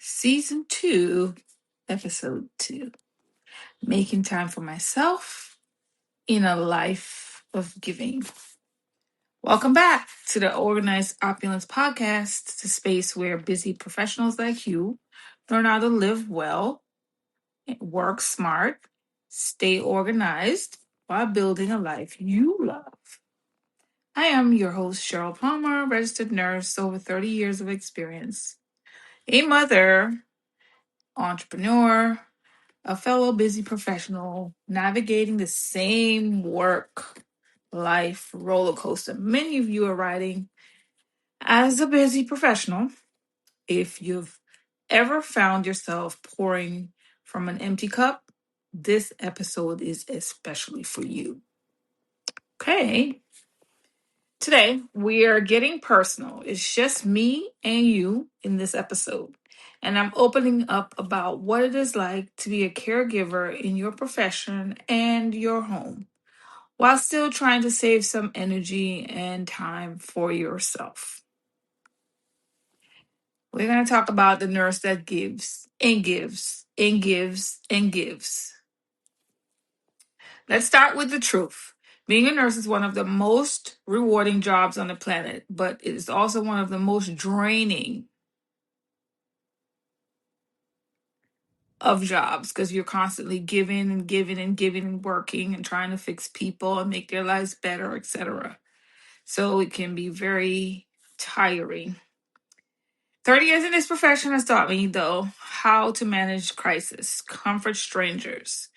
Season 2, Episode 2, Making Time for Myself in a Life of Giving. Welcome back to the Organized Opulence Podcast, the space where busy professionals like you learn how to live well, work smart, stay organized while building a life you love. I am your host, Cheryl Palmer, registered nurse, over 30 years of experience, a mother, entrepreneur, a fellow busy professional navigating the same work life roller coaster many of you are riding as a busy professional. If you've ever found yourself pouring from an empty cup, this episode is especially for you. Okay. Today, we are getting personal. It's just me and you in this episode. And I'm opening up about what it is like to be a caregiver in your profession and your home while still trying to save some energy and time for yourself. We're going to talk about the nurse that gives and gives and gives and gives. Let's start with the truth. Being a nurse is one of the most rewarding jobs on the planet, but it is also one of the most draining of jobs because you're constantly giving and giving and giving and working and trying to fix people and make their lives better, etc. So it can be very tiring. 30 years in this profession has taught me, though, how to manage crisis, comfort strangers,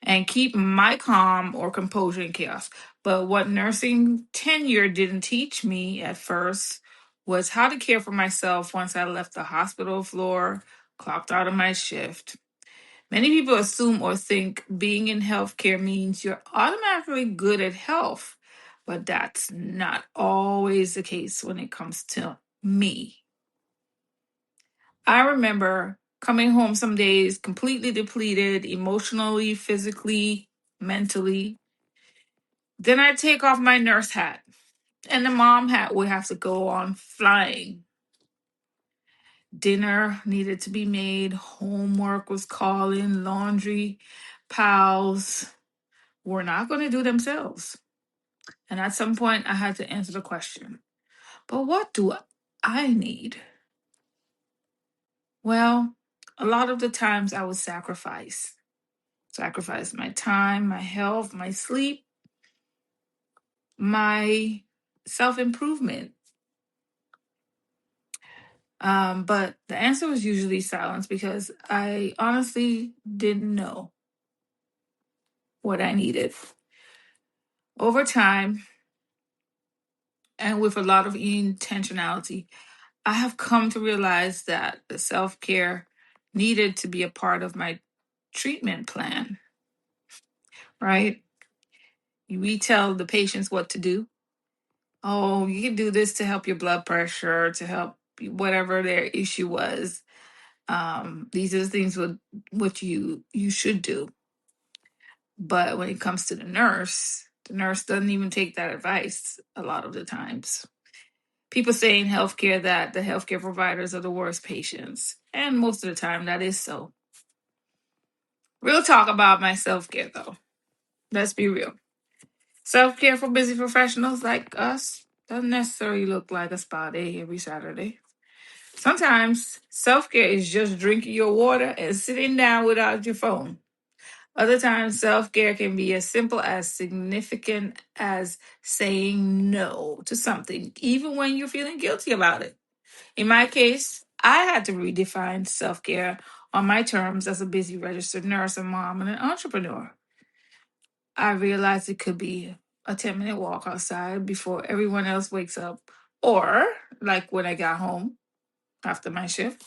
and keep my calm or composure in chaos. But what nursing tenure didn't teach me at first was how to care for myself once I left the hospital floor, clocked out of my shift. Many people assume or think being in healthcare means you're automatically good at health, but that's not always the case when it comes to me. I remember coming home some days completely depleted, emotionally, physically, mentally. Then I'd take off my nurse hat, and the mom hat would have to go on flying. Dinner needed to be made, homework was calling, laundry, pals were not going to do themselves. And at some point, I had to answer the question, but what do I need? Well, a lot of the times I would sacrifice my time, my health, my sleep, my self-improvement. But the answer was usually silence because I honestly didn't know what I needed. Over time, and with a lot of intentionality, I have come to realize that the self-care needed to be a part of my treatment plan, right? We tell the patients what to do. Oh, you can do this to help your blood pressure, to help whatever their issue was. These are the things what you should do. But when it comes to the nurse doesn't even take that advice a lot of the times. People say in healthcare that the healthcare providers are the worst patients. And most of the time that is so. Real talk about my self-care though. Let's be real. Self-care for busy professionals like us doesn't necessarily look like a spa day every Saturday. Sometimes self-care is just drinking your water and sitting down without your phone. Other times, self-care can be as simple as significant as saying no to something, even when you're feeling guilty about it. In my case, I had to redefine self-care on my terms as a busy registered nurse, a mom, and an entrepreneur. I realized it could be a 10-minute walk outside before everyone else wakes up, or like when I got home after my shift,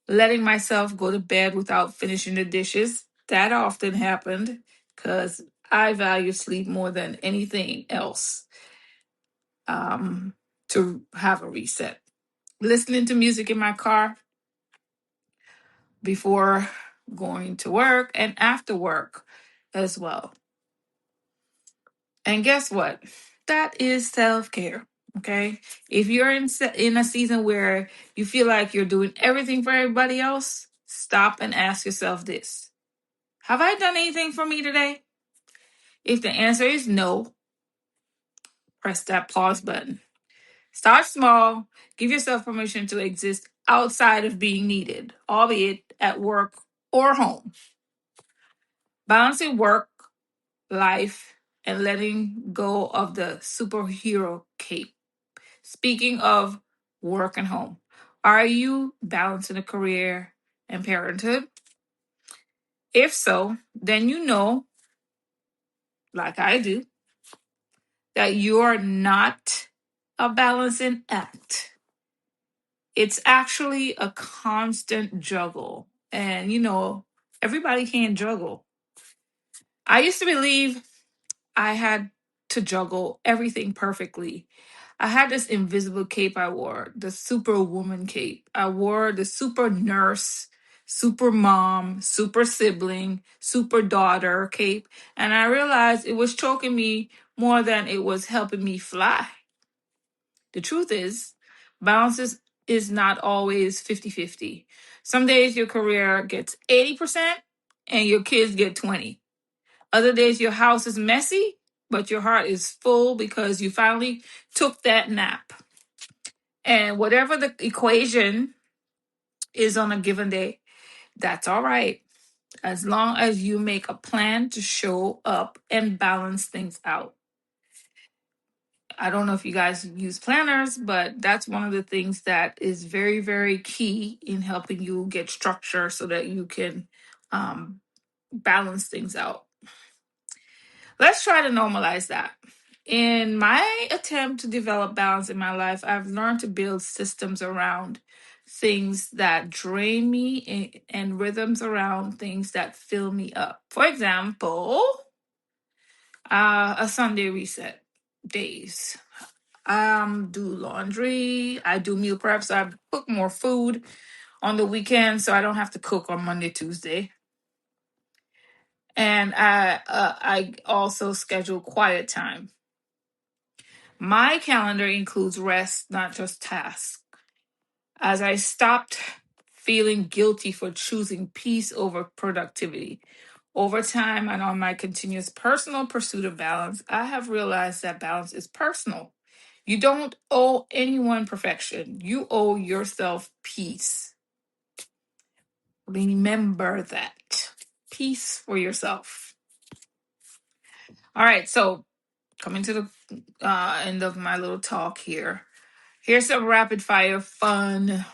letting myself go to bed without finishing the dishes. That often happened because I value sleep more than anything else, to have a reset. Listening to music in my car before going to work and after work as well. And guess what? That is self-care. Okay. If you're in a season where you feel like you're doing everything for everybody else, stop and ask yourself this: have I done anything for me today? If the answer is no, press that pause button. Start small. Give yourself permission to exist outside of being needed, albeit at work or home. Balancing work, life, and letting go of the superhero cape. Speaking of work and home, are you balancing a career and parenthood? If so, then you know, like I do, that you are not a balancing act. It's actually a constant juggle. And, everybody can't juggle. I used to believe I had to juggle everything perfectly. I had this invisible cape I wore, the superwoman cape. I wore the super nurse, super mom, super sibling, super daughter cape. And I realized it was choking me more than it was helping me fly. The truth is, balance is not always 50-50. Some days your career gets 80% and your kids get 20. Other days your house is messy, but your heart is full because you finally took that nap. And whatever the equation is on a given day, that's all right. As long as you make a plan to show up and balance things out. I don't know if you guys use planners, but that's one of the things that is very, very key in helping you get structure so that you can balance things out. Let's try to normalize that. In my attempt to develop balance in my life, I've learned to build systems around things that drain me and rhythms around things that fill me up. For example, a Sunday reset days. Do laundry. I do meal prep, so I cook more food on the weekend, so I don't have to cook on Monday, Tuesday. And I also schedule quiet time. My calendar includes rest, not just tasks. As I stopped feeling guilty for choosing peace over productivity. Over time and on my continuous personal pursuit of balance, I have realized that balance is personal. You don't owe anyone perfection. You owe yourself peace. Remember that. Peace for yourself. All right, so coming to the end of my little talk here. Here's some rapid fire fun,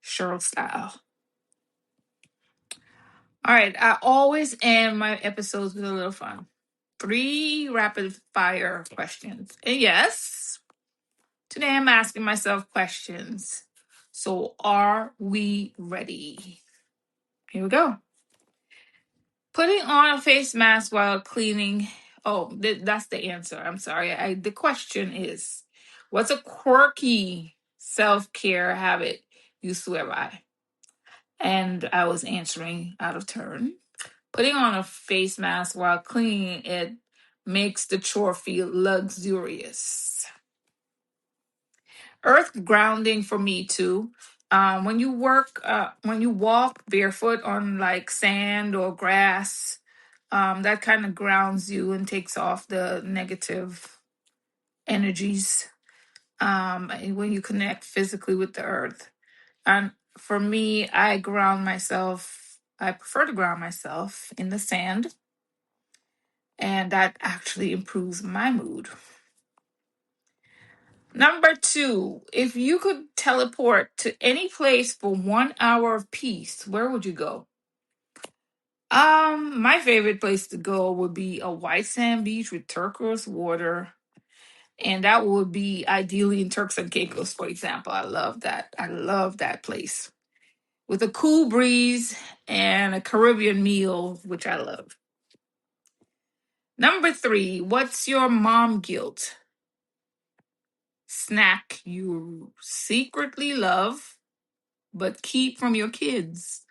Cheryl style. All right, I always end my episodes with a little fun. 3 rapid fire questions. And yes, today I'm asking myself questions. So are we ready? Here we go. Putting on a face mask while cleaning. Oh, that's the answer. I'm sorry. The question is, what's a quirky self-care habit you swear by? And I was answering out of turn. Putting on a face mask while cleaning it makes the chore feel luxurious. Earth grounding for me too. When you walk barefoot on like sand or grass, that kind of grounds you and takes off the negative energies. And when you connect physically with the earth, and for me, I ground myself. I prefer to ground myself in the sand, and that actually improves my mood. Number 2, if you could teleport to any place for 1 hour of peace, where would you go? My favorite place to go would be a white sand beach with turquoise water, and that would be ideally in Turks and Caicos, for example. I love that. I love that place with a cool breeze and a Caribbean meal, which I love. Number 3, what's your mom guilt? Snack you secretly love but keep from your kids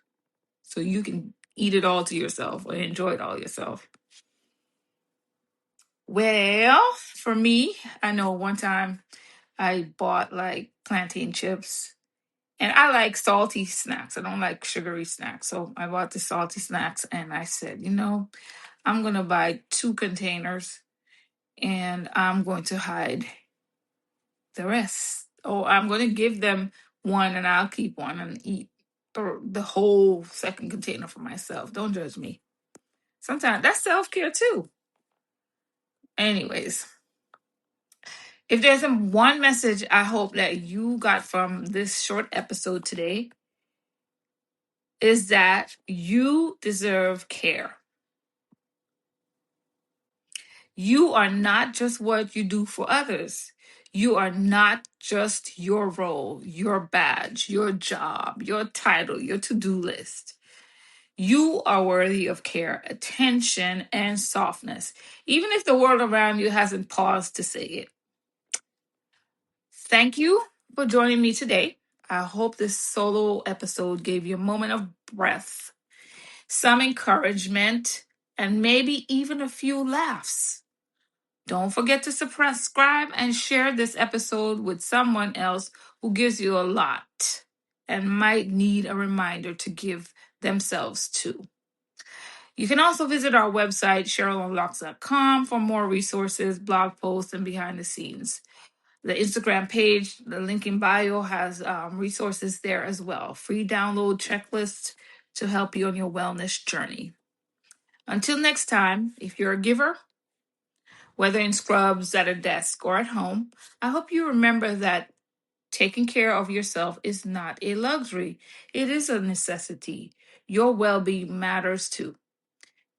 so you can eat it all to yourself or enjoy it all yourself. Well, for me, I know one time I bought like plantain chips. And I like salty snacks. I don't like sugary snacks. So I bought the salty snacks and I said, I'm going to buy 2 containers and I'm going to hide the rest. Or I'm going to give them one and I'll keep one and eat the whole second container for myself. Don't judge me. Sometimes that's self care too. Anyways, if there's one message I hope that you got from this short episode today, is that you deserve care. You are not just what you do for others. You are not just your role, your badge, your job, your title, your to do list. You are worthy of care, attention, and softness, even if the world around you hasn't paused to say it. Thank you for joining me today. I hope this solo episode gave you a moment of breath, some encouragement, and maybe even a few laughs. Don't forget to subscribe and share this episode with someone else who gives you a lot and might need a reminder to give themselves too. You can also visit our website, CherylUnlocks.com, for more resources, blog posts, and behind the scenes. The Instagram page, the link in bio, has resources there as well. Free download checklists to help you on your wellness journey. Until next time, if you're a giver, whether in scrubs, at a desk, or at home, I hope you remember that taking care of yourself is not a luxury. It is a necessity. Your well-being matters too.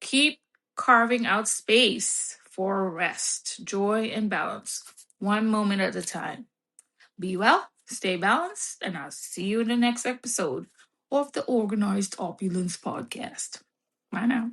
Keep carving out space for rest, joy, and balance, one moment at a time. Be well, stay balanced, and I'll see you in the next episode of the Organized Opulence Podcast. Bye now.